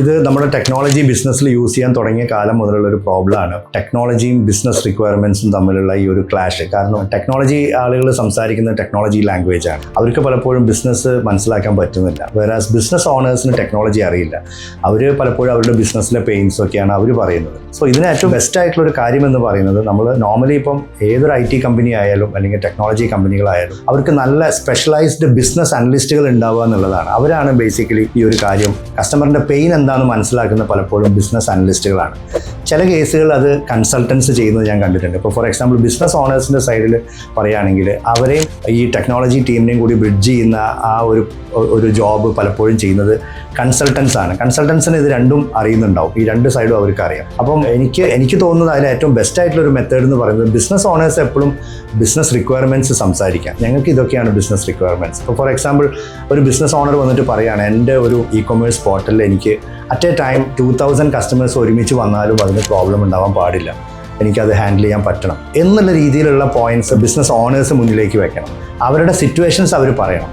ഇത് നമ്മുടെ ടെക്നോളജി ബിസിനസ്സിൽ യൂസ് ചെയ്യാൻ തുടങ്ങിയ കാലം മുതലുള്ള ഒരു പ്രോബ്ലമാണ്. ടെക്നോളജിയും ബിസിനസ് റിക്വയർമെൻറ്റ്സും തമ്മിലുള്ള ഈ ഒരു ക്ലാഷ്. കാരണം ടെക്നോളജി ആളുകൾ സംസാരിക്കുന്ന ടെക്നോളജി ലാംഗ്വേജ് ആണ്. അവർക്ക് പലപ്പോഴും ബിസിനസ് മനസ്സിലാക്കാൻ പറ്റുന്നില്ല. വേറാസ് ബിസിനസ് ഓണേഴ്സിന് ടെക്നോളജി അറിയില്ല. അവർ പലപ്പോഴും അവരുടെ ബിസിനസ്സിലെ പെയിൻസ് ഒക്കെയാണ് അവർ പറയുന്നത്. സോ ഇതിന് ഏറ്റവും ബെസ്റ്റ് ആയിട്ടുള്ള ഒരു കാര്യം എന്ന് പറയുന്നത്, നമ്മൾ നോർമലി ഇപ്പം ഏതൊരു IT കമ്പനി ആയാലും അല്ലെങ്കിൽ ടെക്നോളജി കമ്പനികളായാലും അവർക്ക് നല്ല സ്പെഷ്യലൈസ്ഡ് ബിസിനസ് അനലിസ്റ്റുകൾ ഉണ്ടാവുക എന്നുള്ളതാണ്. അവരാണ് ബേസിക്കലി ഈ ഒരു കാര്യം, കസ്റ്റമറിൻ്റെ പെയിൻ എന്താണെന്ന് മനസ്സിലാക്കുന്ന പലപ്പോഴും ബിസിനസ് അനലിസ്റ്റുകളാണ്. ചില കേസുകൾ അത് കൺസൾട്ടൻസ് ചെയ്യുന്നത് ഞാൻ കണ്ടിട്ടുണ്ട്. ഇപ്പോൾ ഫോർ എക്സാമ്പിൾ ബിസിനസ് ഓണേഴ്സിൻ്റെ സൈഡിൽ പറയുകയാണെങ്കിൽ അവരെയും ഈ ടെക്നോളജി ടീമിനെയും കൂടി ബ്രിഡ്ജ് ചെയ്യുന്ന ആ ഒരു ജോബ് പലപ്പോഴും ചെയ്യുന്നത് കൺസൾട്ടൻസ് ആണ്. കൺസൾട്ടൻസിന് ഇത് രണ്ടും അറിയുന്നുണ്ടാവും, ഈ രണ്ട് സൈഡും അവർക്ക് അറിയാം. അപ്പം എനിക്ക് തോന്നുന്നത് അതിൽ ഏറ്റവും ബെസ്റ്റ് ആയിട്ടുള്ള ഒരു മെത്തേഡ് എന്ന് പറയുന്നത് ബിസിനസ് ഓണേഴ്സ് എപ്പോഴും ബിസിനസ് റിക്വയർമെൻറ്റ്സ് സംസാരിക്കാം. ഞങ്ങൾക്ക് ഇതൊക്കെയാണ് ബിസിനസ് റിക്വയർമെൻറ്റ്സ്. ഇപ്പോൾ ഫോർ എക്സാമ്പിൾ ഒരു ബിസിനസ് ഓണർ വന്നിട്ട് പറയുകയാണ്, എൻ്റെ ഒരു ഇ-കൊമേഴ്സ് പോർട്ടലിൽ എനിക്ക് അറ്റ് എ ടൈം 2000 കസ്റ്റമേഴ്സ് ഒരുമിച്ച് വന്നാലും അതിന് പ്രോബ്ലം ഉണ്ടാവാൻ പാടില്ല, എനിക്കത് ഹാൻഡിൽ ചെയ്യാൻ പറ്റണം എന്നുള്ള രീതിയിലുള്ള പോയിന്റ്സ് ബിസിനസ് ഓണേഴ്സ് മുന്നിലേക്ക് വെക്കണം. അവരുടെ സിറ്റുവേഷൻസ് അവർ പറയണം.